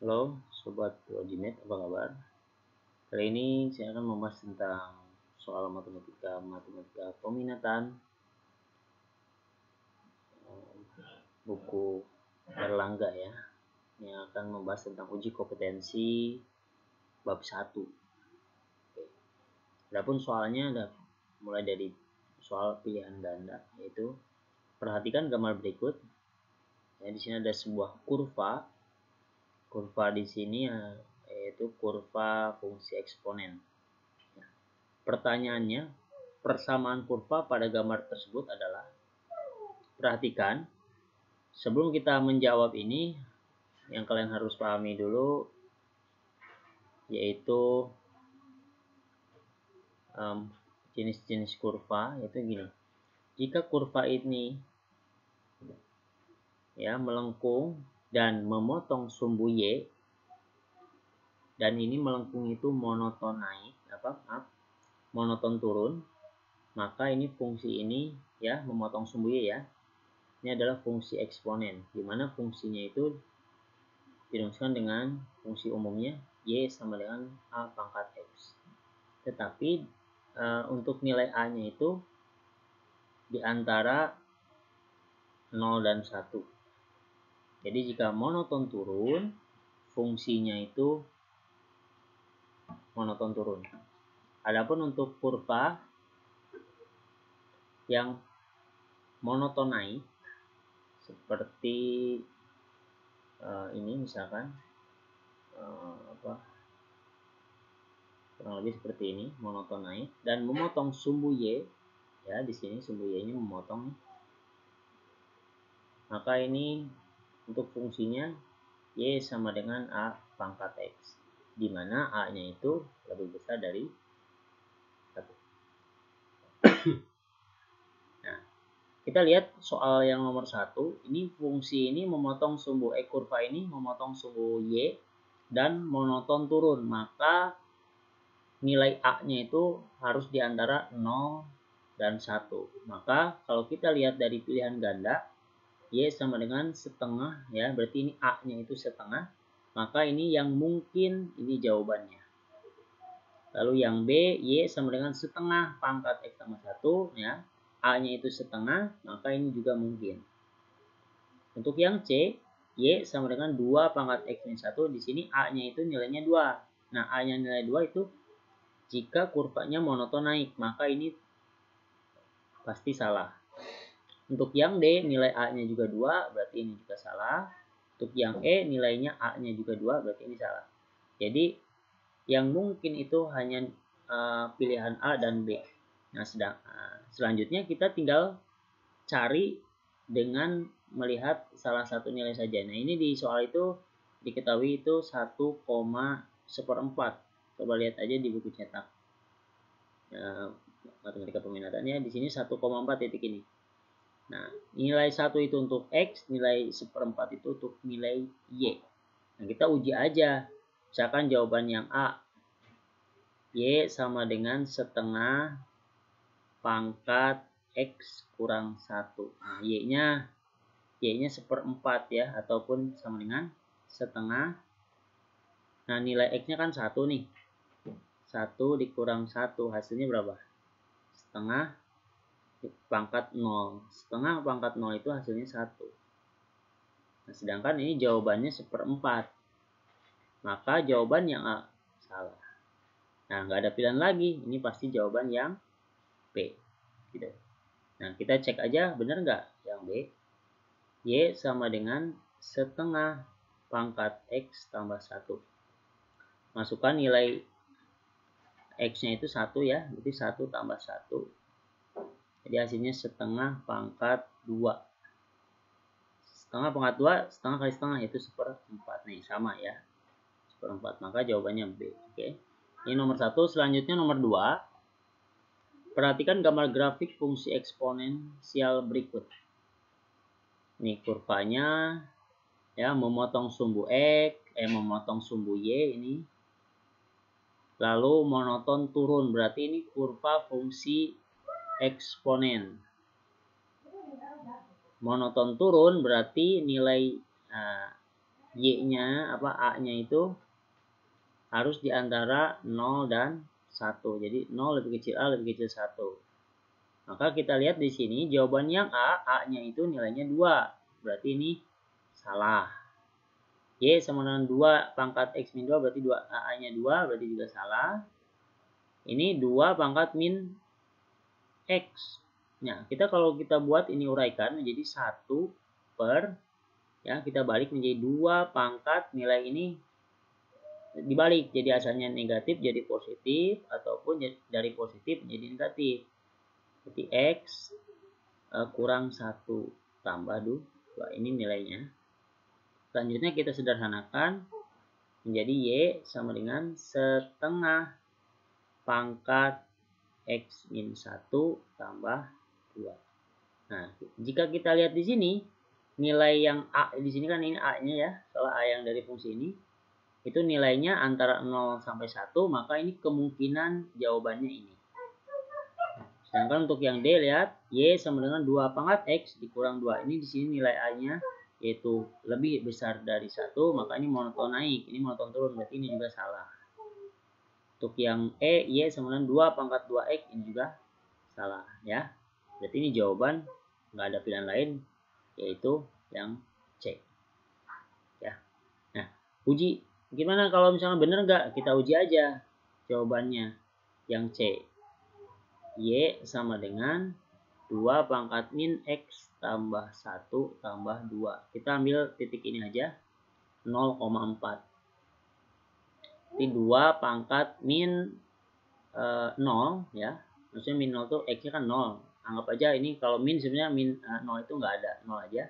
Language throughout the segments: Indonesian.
Halo Sobat Wajimet, apa kabar? Kali ini saya akan membahas tentang soal matematika peminatan, buku Erlangga ya, yang akan membahas tentang uji kompetensi bab 1. Adapun soalnya ada mulai dari soal pilihan ganda, yaitu perhatikan gambar berikut. Ya, di sini ada sebuah kurva. Kurva di sini yaitu kurva fungsi eksponen. Pertanyaannya, persamaan kurva pada gambar tersebut adalah, perhatikan, sebelum kita menjawab ini, yang kalian harus pahami dulu, yaitu jenis-jenis kurva, yaitu gini. Jika kurva ini ya melengkung dan memotong sumbu Y, dan ini melengkung itu monoton naik, monoton turun, maka ini fungsi ini ya memotong sumbu Y ya. Ini adalah fungsi eksponen, di mana fungsinya itu dirumuskan dengan fungsi umumnya Y sama dengan A pangkat X. Tetapi untuk nilai A-nya itu di antara 0 dan 1. Jadi jika monoton turun, fungsinya itu monoton turun. Adapun untuk kurva yang monoton naik, seperti ini misalkan, kurang lebih seperti ini, monoton naik dan memotong sumbu Y ya, di sini sumbu Y nya memotong, maka ini untuk fungsinya Y sama dengan A pangkat X, di mana A nya itu lebih besar dari 1. Nah, kita lihat soal yang nomor 1, ini fungsi ini memotong sumbu kurva ini memotong sumbu Y dan monoton turun, maka nilai A-nya itu harus di antara 0 dan 1. Maka kalau kita lihat dari pilihan ganda, Y sama dengan setengah ya, berarti ini A-nya itu setengah, maka ini yang mungkin ini jawabannya. Lalu yang B, Y sama dengan setengah pangkat X tambah 1 ya, A-nya itu setengah, maka ini juga mungkin. Untuk yang C, Y sama dengan 2 pangkat X minus 1, di sini A-nya itu nilainya 2. Nah, A-nya nilai 2 itu jika kurvanya monoton naik, maka ini pasti salah. Untuk yang D, nilai A-nya juga 2, berarti ini juga salah. Untuk yang E, nilainya A-nya juga 2, berarti ini salah. Jadi, yang mungkin itu hanya pilihan A dan B. Nah, selanjutnya kita tinggal cari dengan melihat salah satu nilai saja. Nah, ini di soal itu diketahui itu 1,14. Coba lihat aja di buku cetak. Matematika peminatannya di sini 1,4 titik ini. Nah, nilai 1 itu untuk X, nilai 1/4 itu untuk nilai Y. Nah, kita uji aja. Misalkan jawaban yang A, Y sama dengan setengah pangkat X kurang 1. Nah, Y-nya 1/4 ya, ataupun sama dengan setengah. Nah, nilai X-nya kan 1 nih. 1 dikurang 1, hasilnya berapa? Setengah pangkat 0. Setengah pangkat 0 itu hasilnya 1. Nah, sedangkan ini jawabannya 1/4. Maka jawaban yang A salah. Nah, nggak ada pilihan lagi. Ini pasti jawaban yang B. Gitu. Nah, kita cek aja benar nggak yang B. Y sama dengan setengah pangkat X tambah 1. Masukkan nilai X-nya itu 1 ya. Berarti 1 tambah 1. Jadi hasilnya setengah pangkat 2. Setengah pangkat 2, setengah kali setengah itu 1/4. Nih, sama ya. 1/4. Maka jawabannya B. Oke. Ini nomor 1. Selanjutnya nomor 2. Perhatikan gambar grafik fungsi eksponensial berikut. Ini kurvanya ya, memotong sumbu X, memotong sumbu Y ini. Lalu monoton turun, berarti ini kurva fungsi eksponen. Monoton turun berarti nilai Y-nya A-nya itu harus di antara 0 dan 1. Jadi 0 lebih kecil A lebih kecil 1. Maka kita lihat di sini jawaban yang A-nya itu nilainya 2. Berarti ini salah. Y sama dengan 2 pangkat X min 2 berarti A-nya 2 berarti juga salah. Ini 2 pangkat min X. Nah, kalau kita buat ini uraikan menjadi 1 per, ya kita balik menjadi 2 pangkat nilai ini dibalik. Jadi asalnya negatif jadi positif ataupun dari positif menjadi negatif. Berarti X kurang 1 tambah 2. Ini nilainya. Selanjutnya kita sederhanakan menjadi Y sama dengan setengah pangkat X min 1 tambah 2. Nah, jika kita lihat di sini, nilai yang A di sini kan ini A-nya ya, soal A yang dari fungsi ini, itu nilainya antara 0 sampai 1, maka ini kemungkinan jawabannya ini. Sedangkan untuk yang D, lihat, Y sama dengan 2 pangkat X dikurang 2. Ini di sini nilai A-nya yaitu lebih besar dari 1, maka ini monoton naik, ini monoton turun, berarti ini juga salah. Untuk yang E, Y sama dengan 2 pangkat 2X, ini juga salah ya. Berarti ini jawaban, nggak ada pilihan lain, yaitu yang C. Ya. Nah, uji. Gimana kalau misalnya benar nggak? Kita uji aja jawabannya yang C. Y sama dengan 2 pangkat min X tambah 1 tambah 2. Kita ambil titik ini aja, 0,4. Jadi 2 pangkat min 0 ya. Maksudnya min 0 itu X-nya kan 0. Anggap aja ini kalau min sebenarnya min 0 itu nggak ada, 0 aja.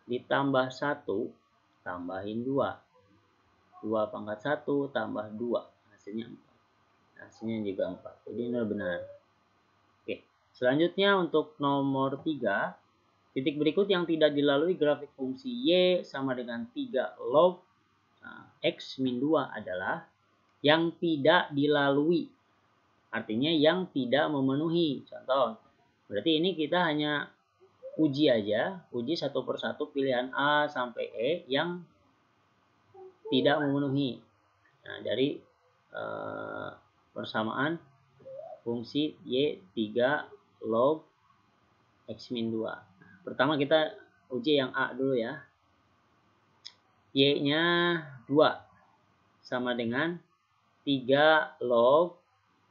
Ditambah 1 tambahin 2. 2 pangkat 1 tambah 2. Hasilnya 4. Hasilnya juga 4. Jadi ini benar. Oke. Selanjutnya untuk nomor 3. Titik berikut yang tidak dilalui grafik fungsi Y sama dengan 3 log X min 2 adalah yang tidak dilalui. Artinya yang tidak memenuhi. Contoh. Berarti ini kita hanya uji aja. Uji satu persatu pilihan A sampai E yang tidak memenuhi. Nah, dari persamaan fungsi Y 3 log X min 2. Nah, pertama kita uji yang A dulu ya. Y-nya 2 sama dengan 3 log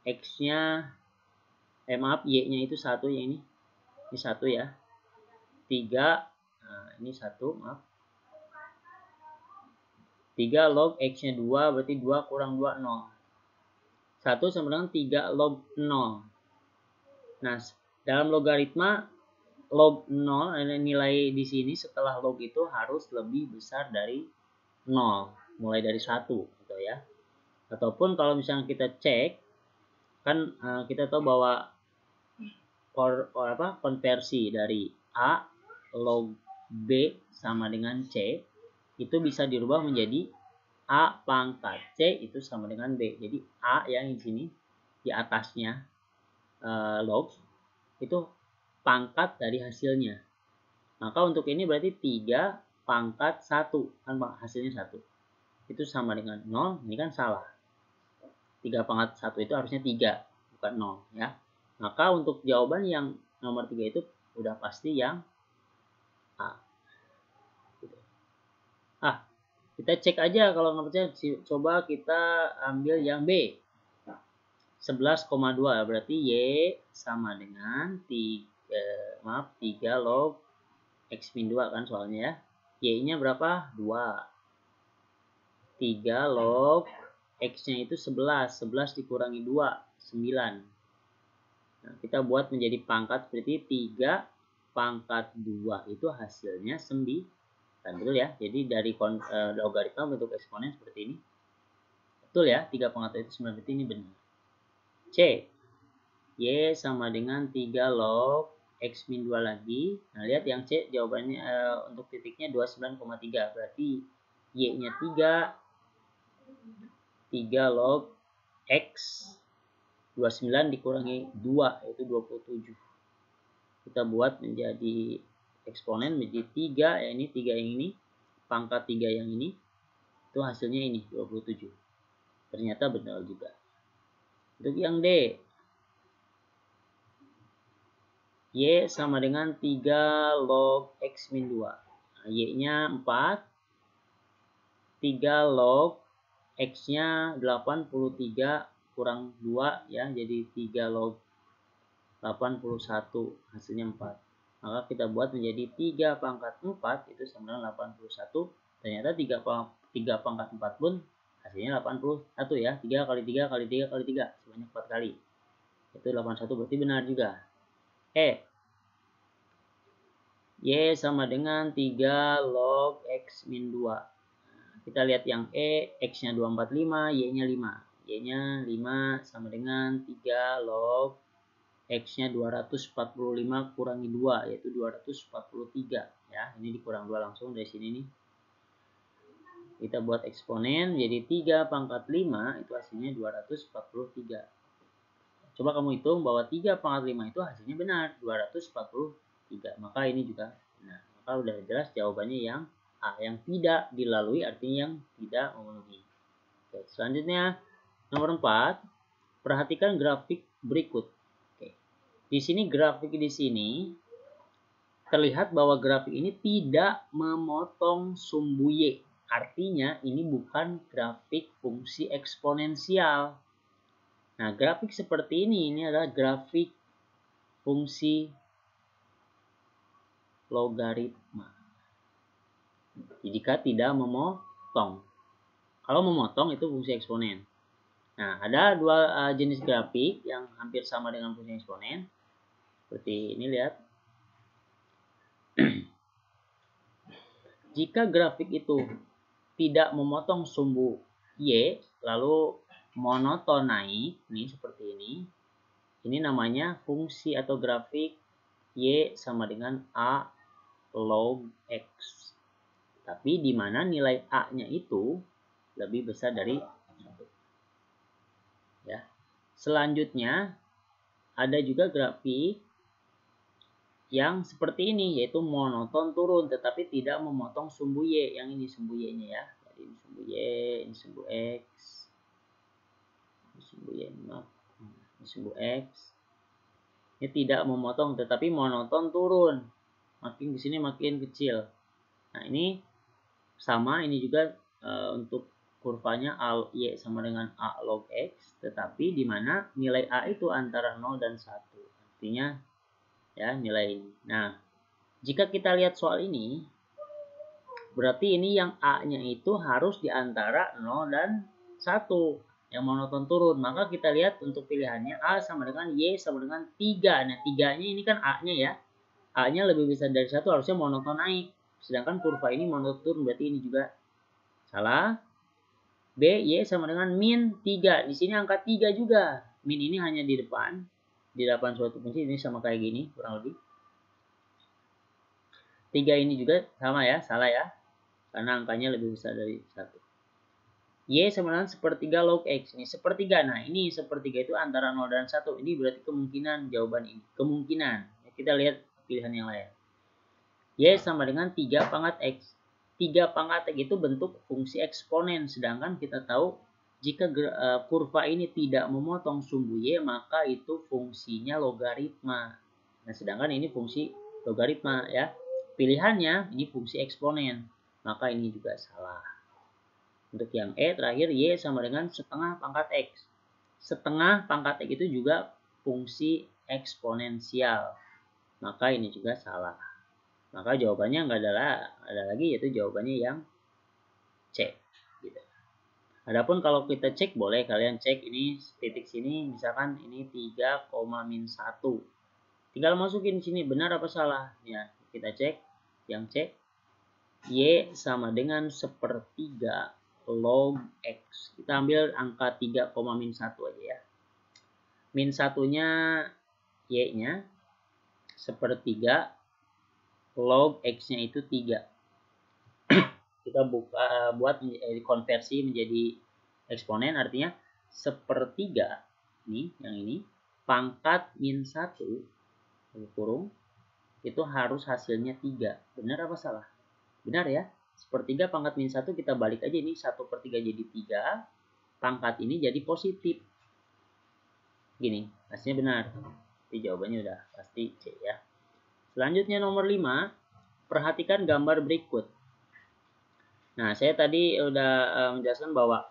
X-nya, maaf, Y-nya itu 1 ya ini. Ini 1 ya. 3, nah ini 1, maaf. 3 log X-nya 2, berarti 2 kurang 2, 0. 1 sama dengan 3 log 0. Nah, dalam logaritma, log 0, nilai di sini setelah log itu harus lebih besar dari 0. Mulai dari 1, gitu ya. Ataupun kalau misalnya kita cek, kan kita tahu bahwa konversi dari A log B sama dengan C itu bisa dirubah menjadi A pangkat C itu sama dengan B. Jadi A yang di sini di atasnya log itu pangkat dari hasilnya. Maka untuk ini berarti 3 pangkat 1 kan hasilnya 1. Itu sama dengan 0, ini kan salah. 3 pangkat 1 itu harusnya 3, bukan 0 ya. Maka untuk jawaban yang nomor 3 itu udah pasti yang A. Kita cek aja kalau nggak percaya, coba kita ambil yang B. 11,2 berarti Y sama dengan 3 log X min 2 kan soalnya ya. Y-nya berapa? 2. 3 log X-nya itu 11. 11 dikurangi 2, 9. Nah, kita buat menjadi pangkat, berarti 3 pangkat 2 itu hasilnya 9. Betul ya, jadi dari logaritma bentuk eksponen seperti ini. Betul ya, 3 pangkat itu 9, berarti ini benar. C. Y sama dengan 3 log X min 2 lagi. Nah, lihat yang C jawabannya untuk titiknya 29,3. Berarti Y-nya 3. 3 log X 29 dikurangi 2, yaitu 27. Kita buat menjadi eksponen menjadi 3, ya ini 3 yang ini pangkat 3 yang ini, itu hasilnya ini 27. Ternyata benar juga. Untuk yang D, Y sama dengan 3 log X min 2. Nah, Y-nya 4, 3 log X-nya 83 kurang 2 ya, jadi 3 log 81, hasilnya 4. Maka kita buat menjadi 3 pangkat 4 itu sama dengan 81. Ternyata 3 pangkat 4 pun hasilnya 81 ya. 3 kali 3 kali 3 kali 3 sebanyak 4 kali. Itu 81, berarti benar juga. Y sama dengan 3 log X min 2. Kita lihat yang X-nya 245, Y-nya 5. Y-nya 5 sama dengan 3 log X-nya 245 kurangi 2, yaitu 243. Ya, ini dikurang 2 langsung dari sini nih. Kita buat eksponen, jadi 3 pangkat 5 itu hasilnya 243. Coba kamu hitung bahwa 3 pangkat 5 itu hasilnya benar, 243. Maka ini juga benar. Maka udah jelas jawabannya yang A. Yang tidak dilalui artinya yang tidak memenuhi. Oke, selanjutnya nomor 4. Perhatikan grafik berikut. Oke. Di sini grafik di sini terlihat bahwa grafik ini tidak memotong sumbu Y. Artinya ini bukan grafik fungsi eksponensial. Nah, grafik seperti ini adalah grafik fungsi logaritma. Jika tidak memotong. Kalau memotong itu fungsi eksponen. Nah, ada dua jenis grafik yang hampir sama dengan fungsi eksponen. Seperti ini, lihat. Jika grafik itu tidak memotong sumbu Y, lalu monoton naik, ini seperti ini. Ini namanya fungsi atau grafik Y sama dengan A log X. Tapi di mana nilai A-nya itu lebih besar dari 1. Ya. Selanjutnya ada juga grafik yang seperti ini, yaitu monoton turun tetapi tidak memotong sumbu Y. Yang ini sumbu Y-nya ya. Jadi ini sumbu Y, ini sumbu X. Ini sumbu Y, ini sumbu X. Ini tidak memotong tetapi monoton turun. Makin di sini makin kecil. Nah, ini sama, ini juga untuk kurvanya A Y sama dengan A log X, tetapi di mana nilai A itu antara 0 dan 1. Artinya ya nilai ini. Nah, jika kita lihat soal ini, berarti ini yang A-nya itu harus di antara 0 dan 1. Yang monoton turun. Maka kita lihat untuk pilihannya A sama dengan Y sama dengan 3. Nah, 3-nya ini kan A-nya ya. A-nya lebih besar dari 1, harusnya monoton naik. Sedangkan kurva ini monoton turun, berarti ini juga salah. B, Y sama dengan min 3. Di sini angka 3 juga. Min ini hanya di depan. Di depan suatu fungsi, ini sama kayak gini, kurang lebih. 3 ini juga sama ya, salah ya. Karena angkanya lebih besar dari 1. Y sama dengan sepertiga log X. Ini sepertiga. Nah, ini sepertiga itu antara 0 dan 1. Ini berarti kemungkinan jawaban ini. Kemungkinan. Kita lihat pilihan yang lain. Y sama dengan 3 pangkat X. 3 pangkat X itu bentuk fungsi eksponen. Sedangkan kita tahu jika kurva ini tidak memotong sumbu Y, maka itu fungsinya logaritma. Nah, sedangkan ini fungsi logaritma ya. Pilihannya ini fungsi eksponen. Maka ini juga salah. Untuk yang E terakhir, Y sama dengan setengah pangkat X. Setengah pangkat X itu juga fungsi eksponensial. Maka ini juga salah. Maka jawabannya nggak ada lagi, yaitu jawabannya yang C. Gitu. Adapun kalau kita cek, boleh kalian cek ini titik sini, misalkan ini 3, min 1. Tinggal masukin sini, benar apa salah. Ya, kita cek yang C. Y sama dengan sepertiga log X. Kita ambil angka 3, min 1 aja ya. Min 1-nya Y-nya sepertiga log X-nya itu 3. Kita buat konversi menjadi eksponen, artinya sepertiga ini, yang ini, pangkat min 1 kurung itu harus hasilnya 3. Benar apa salah? Benar ya. 1/3 pangkat min 1 kita balik aja, ini 1/3 jadi 3, pangkat ini jadi positif. Gini, hasilnya benar. Jadi jawabannya udah pasti C ya. Selanjutnya nomor 5, perhatikan gambar berikut. Nah, saya tadi udah menjelaskan bahwa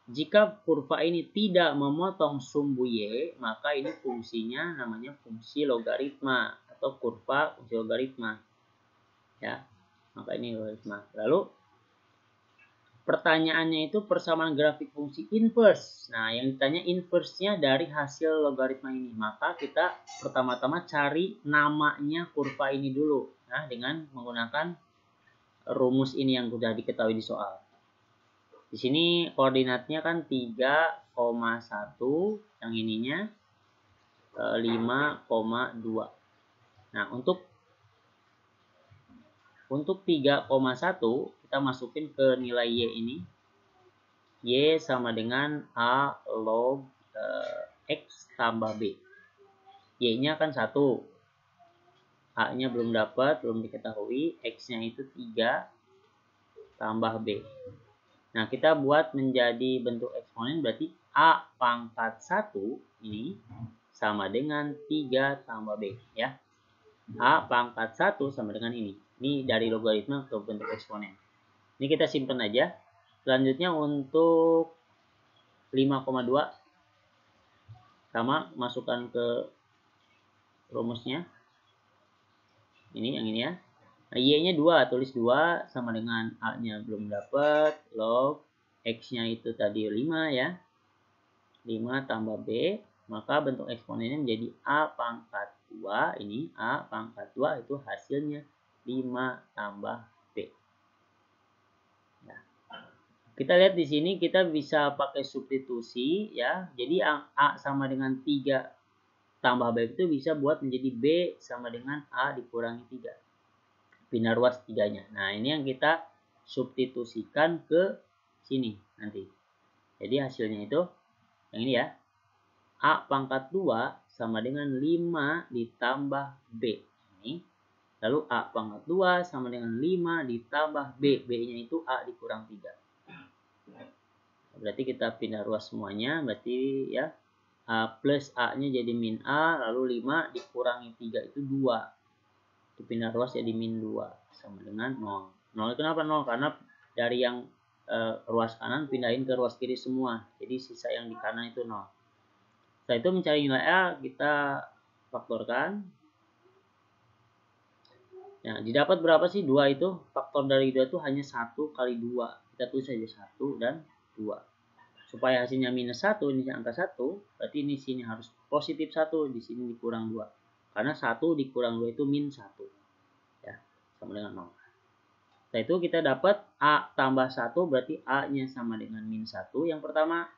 jika kurva ini tidak memotong sumbu Y, maka ini fungsinya namanya fungsi logaritma atau kurva fungsi logaritma. Ya, maka ini logaritma. Lalu pertanyaannya itu persamaan grafik fungsi inverse. Nah, yang ditanya inverse-nya dari hasil logaritma ini. Maka kita pertama-tama cari namanya kurva ini dulu. Nah, dengan menggunakan rumus ini yang sudah diketahui di soal. Di sini koordinatnya kan 3,1, yang ininya 5,2. Nah, untuk 3,1 kita masukin ke nilai Y ini. Y sama dengan A log X tambah B. Y-nya kan 1. A-nya belum dapat, belum diketahui. X-nya itu 3 tambah B. Nah, kita buat menjadi bentuk eksponen, berarti A pangkat 1 ini sama dengan 3 tambah B. Ya. A pangkat 1 sama dengan ini. Ini dari logaritma ke bentuk eksponen. Ini kita simpan aja. Selanjutnya untuk 5,2 sama masukkan ke rumusnya. Ini yang ini ya. Nah, Y-nya 2, tulis 2 sama dengan A-nya belum dapat, log X-nya itu tadi 5 ya. 5 tambah B, maka bentuk eksponennya menjadi A pangkat 2, ini A pangkat 2 itu hasilnya 5 tambah B. Ya. Kita lihat di sini kita bisa pakai substitusi ya. Jadi A sama dengan 3 tambah B itu bisa buat menjadi B sama dengan A dikurangi 3. Pindah ruas 3-nya. Nah, ini yang kita substitusikan ke sini nanti. Jadi hasilnya itu yang ini ya. A pangkat 2 sama dengan 5 ditambah B. Ini. Lalu A pangkat 2 sama dengan 5 ditambah B. B-nya itu A dikurang 3. Berarti kita pindah ruas semuanya. Berarti ya A plus A-nya jadi min A. Lalu 5 dikurangi 3 itu 2. Pindah ruas jadi min 2 sama dengan 0. 0 itu kenapa 0? Karena dari yang ruas kanan pindahin ke ruas kiri semua. Jadi sisa yang di kanan itu 0. Setelah itu mencari nilai A, kita faktorkan. Nah, didapat berapa sih 2 itu? Faktor dari 2 itu hanya 1 kali 2. Kita tulis saja 1 dan 2. Supaya hasilnya minus 1, ini angka 1, berarti ini sini harus positif 1, di sini dikurang 2. Karena 1 dikurang 2 itu min 1. Ya, sama dengan 0. Setelah itu kita dapat A tambah 1 berarti A-nya sama dengan min 1 yang pertama.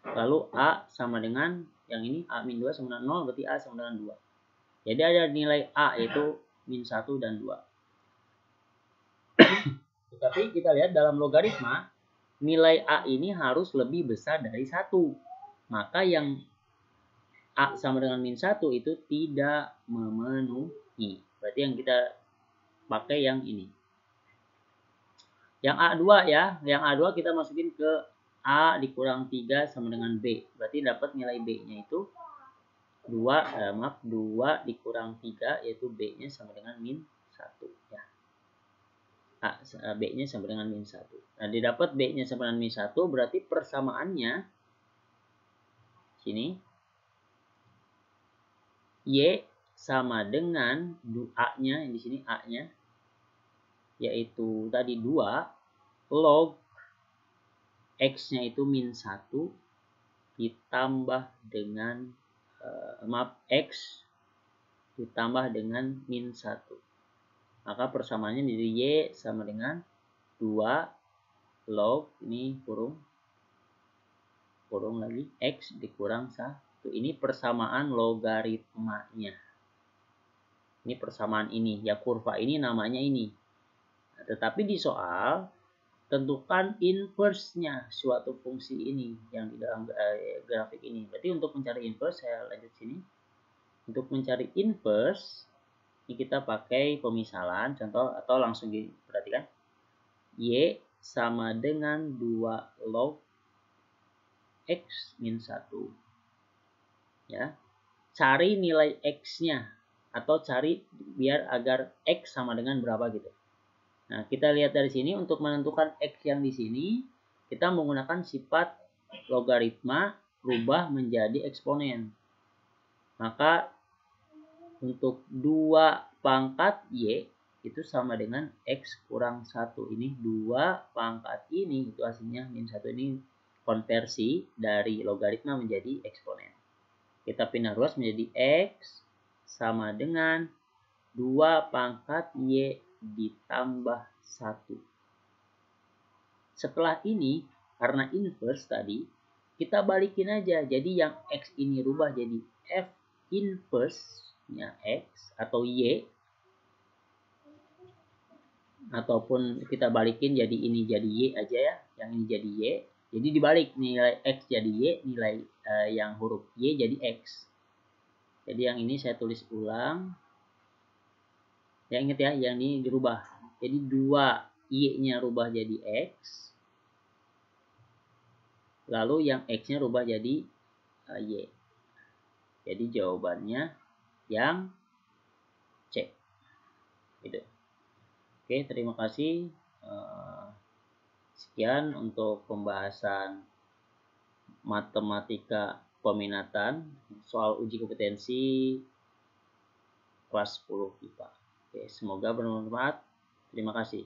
Lalu A sama dengan yang ini A min 2 sama dengan 0 berarti A sama dengan 2. Jadi ada nilai A yaitu min 1 dan 2. Tetapi kita lihat dalam logaritma nilai A ini harus lebih besar dari 1. Maka yang A sama dengan min 1 itu tidak memenuhi. Berarti yang kita pakai yang ini. Yang A2 ya. Yang A2 kita masukin ke A dikurang 3 sama dengan B. Berarti dapat nilai B-nya itu 2 dikurang 3 yaitu B-nya sama dengan min 1 ya. B-nya sama dengan min 1. Nah, didapat B-nya sama dengan min 1 berarti persamaannya sini Y sama dengan A-nya, di sini A-nya yaitu tadi 2 log X-nya itu min 1 ditambah dengan X ditambah dengan min 1. Maka persamaannya menjadi Y sama dengan 2 log ini kurung lagi X dikurang 1. Ini persamaan logaritmanya. Ini persamaan ini. Ya kurva ini namanya ini. Nah, tetapi di soal tentukan inverse-nya suatu fungsi ini yang di dalam grafik ini. Berarti untuk mencari inverse saya lanjut sini. Untuk mencari inverse ini kita pakai pemisalan contoh atau langsung diperhatikan. Y sama dengan 2 log X min 1. Ya. Cari nilai X-nya. Atau cari biar agar X sama dengan berapa gitu. Nah, kita lihat dari sini untuk menentukan X yang di sini, kita menggunakan sifat logaritma rubah menjadi eksponen. Maka untuk 2 pangkat Y itu sama dengan X kurang 1. Ini 2 pangkat ini, itu hasilnya min 1 ini konversi dari logaritma menjadi eksponen. Kita pindah ruas menjadi X sama dengan 2 pangkat Y ditambah 1. Setelah ini, karena inverse tadi, kita balikin aja. Jadi yang X ini rubah jadi F inverse-nya X atau Y. Ataupun kita balikin jadi ini jadi Y aja ya. Yang ini jadi Y. Jadi dibalik nilai X jadi Y, nilai yang huruf Y jadi X. Jadi yang ini saya tulis ulang. Ya ingat ya, yang ini dirubah. Jadi 2 Y-nya rubah jadi X. Lalu yang X-nya rubah jadi Y. Jadi jawabannya yang C. Gitu. Oke, terima kasih. Sekian untuk pembahasan matematika peminatan soal uji kompetensi kelas 10 IPA. Oke, semoga bermanfaat. Terima kasih.